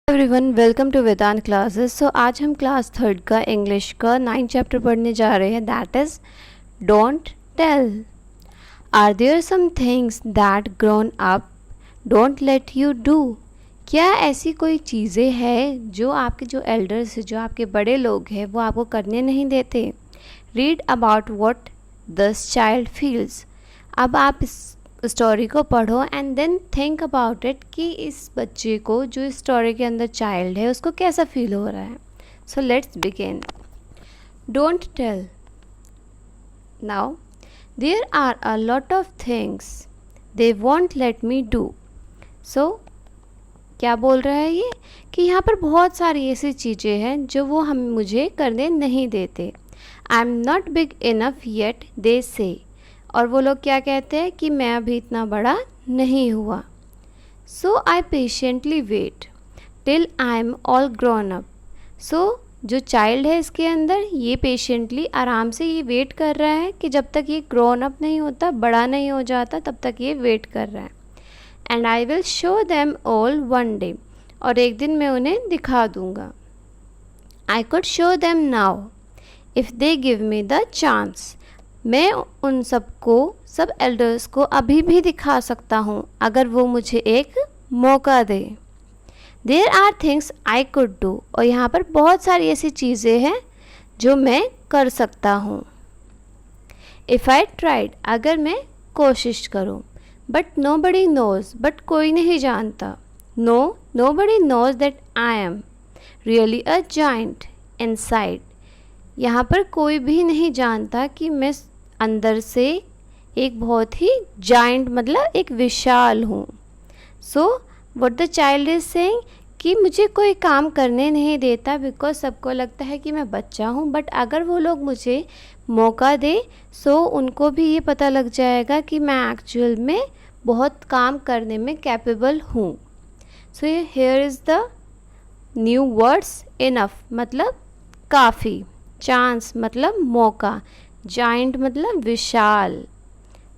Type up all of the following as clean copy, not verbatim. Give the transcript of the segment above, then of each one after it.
Everyone welcome to Vedant classes. So आज हम class third का इंग्लिश का 9th चैप्टर पढ़ने जा रहे हैं, that is don't tell. Are there some things that grown up don't let you do. क्या ऐसी कोई चीज़ें हैं जो आपके जो एल्डर्स, जो आपके बड़े लोग हैं, वो आपको करने नहीं देते। Read about what this child feels. अब आप इस स्टोरी को पढ़ो and then think about it कि इस बच्चे को जो इस स्टोरी के अंदर चाइल्ड है उसको कैसा फील हो रहा है। So let's begin. Don't tell. Now there are a lot of things they want let me do. So क्या बोल रहा है ये कि यहाँ पर बहुत सारी ऐसी चीज़ें हैं जो वो मुझे करने नहीं देते। I am not big enough yet they से। और वो लोग क्या कहते हैं कि मैं अभी इतना बड़ा नहीं हुआ। So I patiently wait till I am all grown up. So जो चाइल्ड है इसके अंदर, ये पेशेंटली आराम से ये वेट कर रहा है कि जब तक ये ग्रोन अप नहीं होता, बड़ा नहीं हो जाता, तब तक ये वेट कर रहा है। And I will show them all one day. और एक दिन मैं उन्हें दिखा दूँगा। I could show them now if they give me the chance. मैं उन सबको, सब एल्डर्स को अभी भी दिखा सकता हूँ अगर वो मुझे एक मौका दे। There are things I could do. और यहाँ पर बहुत सारी ऐसी चीज़ें हैं जो मैं कर सकता हूँ। इफ़ आई ट्राइड, अगर मैं कोशिश करूँ। But nobody knows, but कोई नहीं जानता। Nobody knows that I am really a giant inside. यहाँ पर कोई भी नहीं जानता कि मैं अंदर से एक बहुत ही जाइंट, मतलब एक विशाल हूँ। So what the child is saying कि मुझे कोई काम करने नहीं देता बिकॉज सबको लगता है कि मैं बच्चा हूँ। बट अगर वो लोग मुझे मौका दे सो उनको भी ये पता लग जाएगा कि मैं एक्चुअल में बहुत काम करने में कैपेबल हूँ। So here is the new words. Enough मतलब काफ़ी, चांस मतलब मौका, जाइंट मतलब विशाल,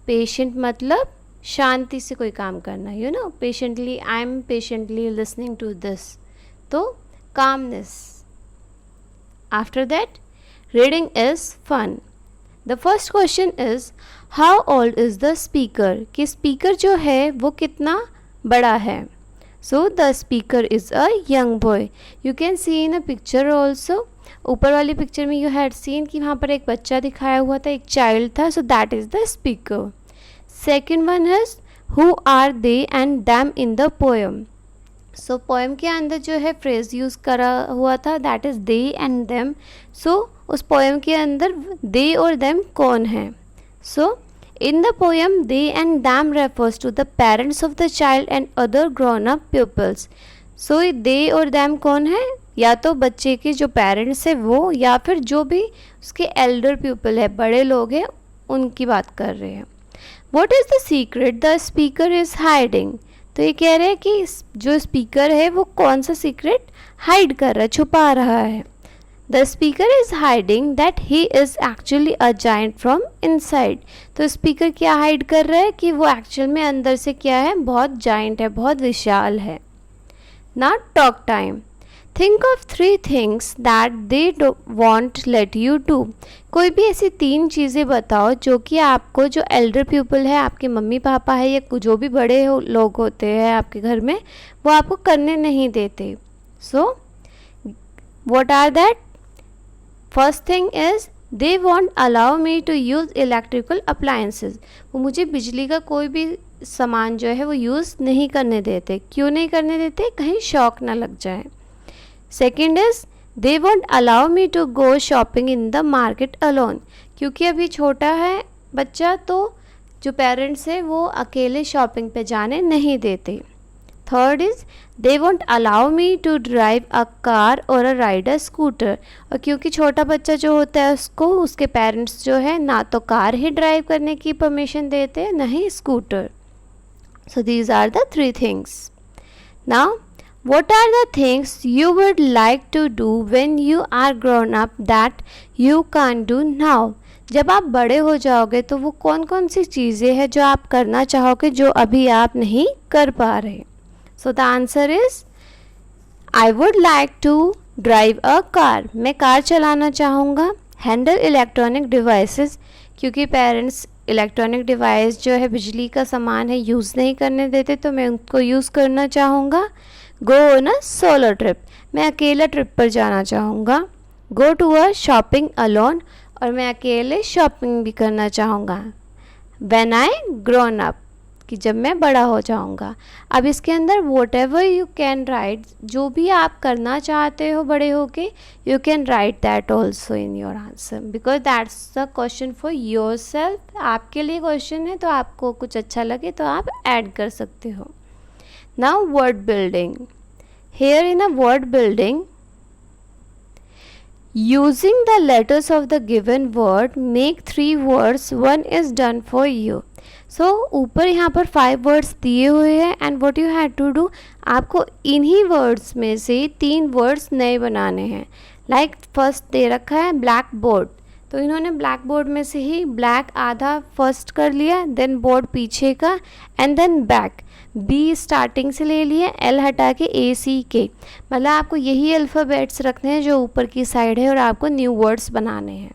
पेशेंट मतलब शांति से कोई काम करना, you know, patiently, I am patiently listening to this, तो calmness. After that reading is fun. The first question is how old is the speaker, कि स्पीकर जो है वो कितना बड़ा है। So the speaker is a young boy. You can see in a picture also. ऊपर वाली पिक्चर में यू हैड सीन कि वहाँ पर एक बच्चा दिखाया हुआ था, एक चाइल्ड था। So that is the speaker. Second one is who are they and them in the poem. So poem के अंदर जो है फ्रेज यूज़ करा हुआ था, that is they and them. So उस पोएम के अंदर दे और देम कौन है। सो in the poem, they and them refers to the parents of the child and other grown-up pupils. So they और them कौन है? या तो बच्चे के जो पेरेंट्स है वो, या फिर जो भी उसके एल्डर पीपल है, बड़े लोग हैं, उनकी बात कर रहे हैं। What is the secret the speaker is hiding? तो ये कह रहे हैं कि जो स्पीकर है वो कौन सा सीक्रेट हाइड कर रहा है, छुपा रहा है। The speaker is hiding that he is actually a giant from inside. तो स्पीकर क्या हाइड कर रहा है कि वो एक्चुअल में अंदर से क्या है, बहुत जाइंट है, बहुत विशाल है। Now talk time. Think of 3 things that they won't let you do. कोई भी ऐसी 3 चीज़ें बताओ जो कि आपको, जो एल्डर पीपल है, आपके मम्मी पापा है या जो भी बड़े लोग होते हैं आपके घर में, वो आपको करने नहीं देते। So what are that? First thing is they won't allow me to use electrical appliances. वो मुझे बिजली का कोई भी सामान जो है वो यूज़ नहीं करने देते। क्यों नहीं करने देते? कहीं शौक ना लग जाए। Second is they won't allow me to go shopping in the market alone. क्योंकि अभी छोटा है बच्चा, तो जो पेरेंट्स है वो अकेले शॉपिंग पे जाने नहीं देते। Third is they won't allow me to drive a car और अ राइड अ स्कूटर। और क्योंकि छोटा बच्चा जो होता है उसको उसके पेरेंट्स जो है ना तो कार ही ड्राइव करने की परमिशन देते हैं, ना ही scooter. So these are the 3 things. Now what are the things you would like to do when you are grown up that you can do now. जब आप बड़े हो जाओगे तो वो कौन कौन सी चीज़ें हैं जो आप करना चाहोगे जो अभी आप नहीं कर पा रहे। So the answer is I would like to drive a car, मैं कार चलाना चाहूँगा। हैंडल इलेक्ट्रॉनिक डिवाइसेस, क्योंकि पेरेंट्स इलेक्ट्रॉनिक डिवाइस जो है बिजली का सामान है यूज़ नहीं करने देते, तो मैं उनको यूज़ करना चाहूँगा। Go on a solo trip, मैं अकेला ट्रिप पर जाना चाहूँगा। Go to a shopping alone, और मैं अकेले शॉपिंग भी करना चाहूँगा। व्हेन आई ग्रोन अप, कि जब मैं बड़ा हो जाऊँगा। अब इसके अंदर what ever you can write, जो भी आप करना चाहते हो बड़े होके, you can write that also in your answer, because that's the question for your self. आपके लिए क्वेश्चन है, तो आपको कुछ अच्छा लगे तो आप ऐड कर सकते हो। Now word building, here in a word building, using the letters of the given word make 3 words, one is done for you. So ऊपर यहाँ पर 5 वर्ड्स दिए हुए हैं and what you had to do, आपको इन्हीं वर्ड्स में से 3 वर्ड्स नए बनाने हैं। लाइक फर्स्ट दे रखा है ब्लैक बोर्ड, तो इन्होंने ब्लैक बोर्ड में से ही ब्लैक आधा फर्स्ट कर लिया, देन बोर्ड पीछे का, and then back, B starting से ले लिया, एल हटा के ए सी के, मतलब आपको यही अल्फ़ाबेट्स रखने हैं जो ऊपर की साइड है और आपको न्यू वर्ड्स बनाने हैं।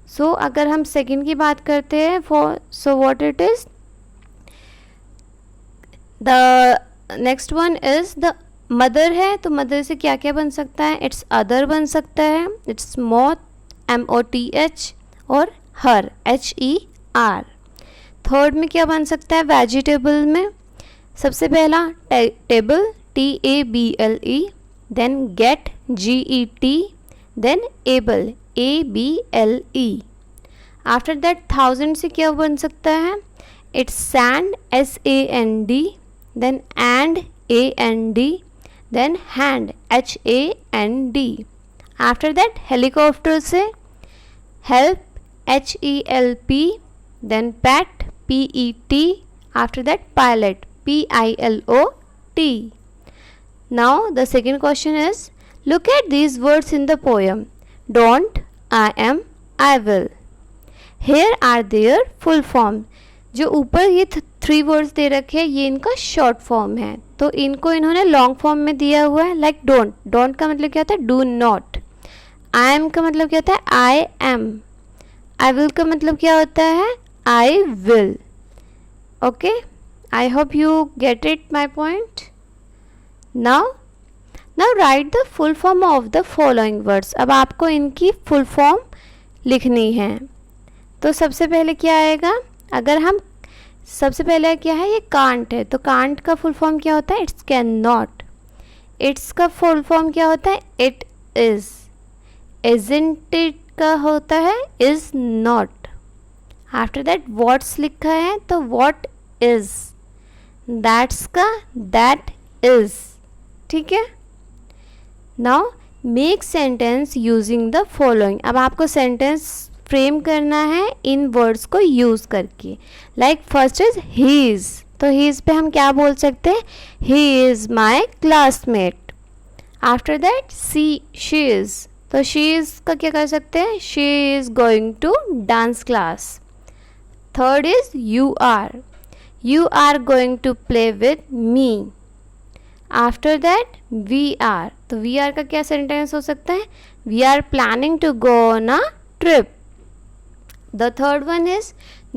सो अगर हम सेकंड की बात करते हैं, so what it is, the next one is the mother है, तो मदर से क्या क्या बन सकता है, इट्स अदर बन सकता है, इट्स मोथ MOTH, और हर HER। थर्ड में क्या बन सकता है, वेजिटेबल में सबसे पहला table TABLE, then get GET, then able ABLE। After that thousand से क्या बन सकता है, it's sand SAND, then and AND, then hand HAND। After that helicopter से help HELP, then pet PET, after that pilot PILOT। Now the second question is, look at these words in the poem. Don't, I am, I will. Here are their full form. जो ऊपर ये 3 words दे रखे हैं, ये इनका short form है, तो इनको इन्होंने लॉन्ग फॉर्म में दिया हुआ है। लाइक डोंट, डोंट का मतलब क्या होता है, डू नॉट। आई एम का मतलब क्या होता है, आई एम। आई विल का मतलब क्या होता है, I will. Okay, I hope you get it my point. Now write the full form of the following words. अब आपको इनकी फुल फॉर्म लिखनी है। तो सबसे पहले क्या आएगा, अगर हम सबसे पहले क्या है, ये कांट है, तो कांट का फुल फॉर्म क्या होता है, इट्स कैन नॉट। इट्स का फुल फॉर्म क्या होता है, इट इज़। इजंट इट का होता है is not. After that what's लिखा है, तो व्हाट इज़। दैट्स का दैट इज। ठीक है। Now make sentence using the following. अब आपको सेंटेंस फ्रेम करना है इन वर्ड्स को यूज़ करके। Like first is he is, तो ही इज़ पे हम क्या बोल सकते हैं, he is my classmate. After that she is, तो शी इज़ का क्या कर सकते हैं, she is going to dance class. Third is you are, you are going to play with me. After that we are, तो we are का क्या sentence हो सकता है, we are planning to go on a trip. The third one is,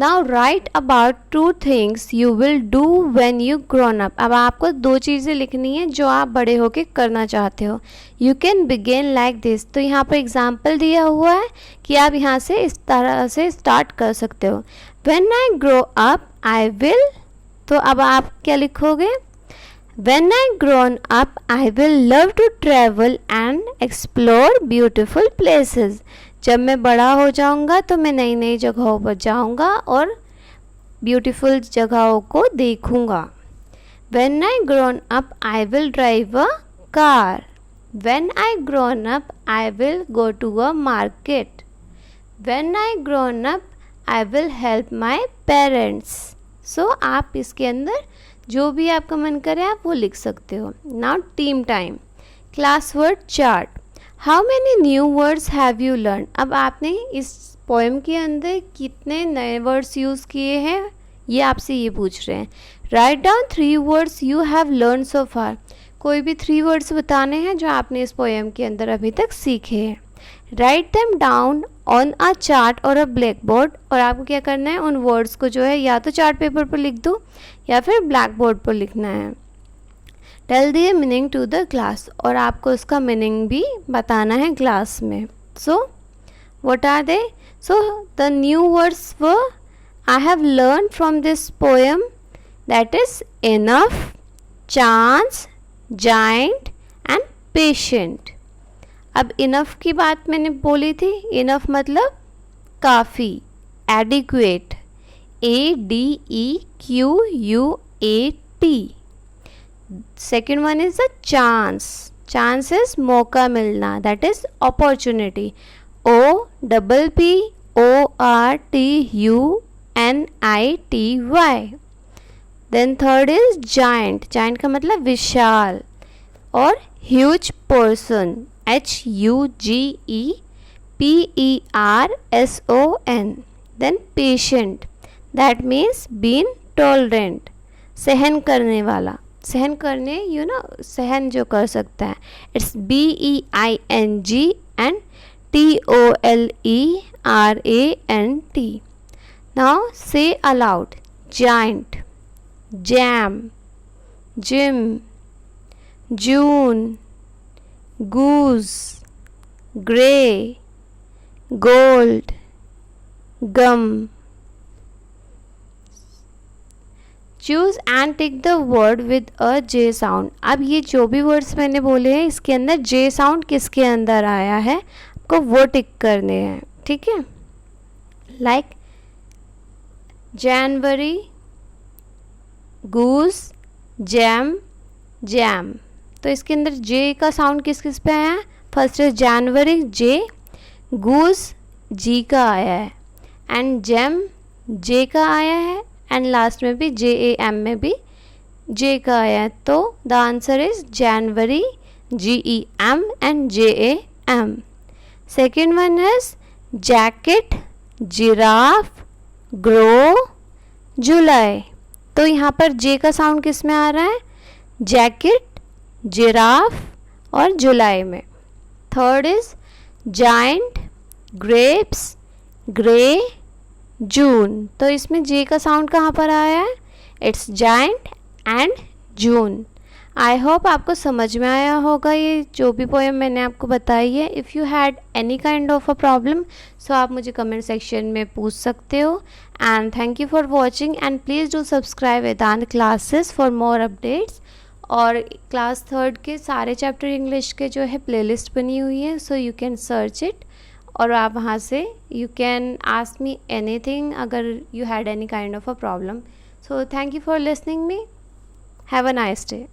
now write about 2 things you will do when you grown up. अब आपको 2 चीज़ें लिखनी है जो आप बड़े होके करना चाहते हो। You can begin like this, तो यहाँ पर एग्जाम्पल दिया हुआ है कि आप यहाँ से इस तरह से स्टार्ट कर सकते हो। When I grow up I will, तो अब आप क्या लिखोगे, When I grown up I will love to travel and explore beautiful places. जब मैं बड़ा हो जाऊँगा तो मैं नई नई जगहों पर जाऊँगा और ब्यूटीफुल जगहों को देखूँगा। When I grown up I will drive a car. When I grown up I will go to a market. When I grown up I will help my parents. So आप इसके अंदर जो भी आपका मन करे आप वो लिख सकते हो। Now team time, class word chart. How many new words have you learn. अब आपने इस पोएम के अंदर कितने नए वर्ड्स यूज़ किए हैं, ये आपसे ये पूछ रहे हैं। Write down 3 words you have learn so far. कोई भी 3 वर्ड्स बताने हैं जो आपने इस पोएम के अंदर अभी तक सीखे हैं. Write them down on a chart और अ ब्लैक बोर्ड. और आपको क्या करना है, उन वर्ड्स को जो है या तो चार्ट पेपर पर लिख दो या फिर ब्लैक बोर्ड पर लिखना है. Tell the meaning to the class. और आपको उसका मीनिंग भी बताना है क्लास में. So what are they? So the new words were I have learned from this poem, that is enough, chance, giant and patient. अब enough की बात मैंने बोली थी. enough मतलब काफ़ी, adequate, adequate. Second one is the chance. Chance is मौका मिलना, that is opportunity. OPPORTUNITY. Then third is giant. Giant का मतलब विशाल. और huge person. HUGEPERSON. Then patient. That means being tolerant. सहन करने वाला. सहन करने, सहन जो कर सकता है. It's BEING and TOLERANT. Now say aloud. Giant, jam, gym, June, goose, grey, gold, gum. Choose and tick the word with a J sound. अब ये जो भी वर्ड्स मैंने बोले हैं इसके अंदर J साउंड किसके अंदर आया है आपको वो टिक करने हैं. ठीक है. लाइक जनवरी, गूस, जैम, जैम. तो इसके अंदर जे का साउंड किस किस पे आया है? फर्स्ट है जनवरी जे, गूस जी का आया है, एंड जैम जे का आया है, एंड लास्ट में भी JAM में भी जे का आया है. तो the answer is January, GEM and JAM. Second one is jacket, giraffe, grow, July. तो यहाँ पर जे का साउंड किस में आ रहा है? जैकेट, जिराफ और जुलाई में. Third is giant, grapes, grey, June. तो इसमें जे का साउंड कहाँ पर आया है? It's giant and June. I hope आपको समझ में आया होगा ये जो भी पोएम मैंने आपको बताई है. If you had any kind of a problem so आप मुझे कमेंट सेक्शन में पूछ सकते हो. And thank you for watching and please do subscribe Vedant classes for more updates. और क्लास 3rd के सारे चैप्टर इंग्लिश के जो है प्लेलिस्ट बनी हुई है, so you can search it. और आप वहाँ से you can ask me anything अगर you had any kind of a problem. So thank you for listening me. Have a nice day.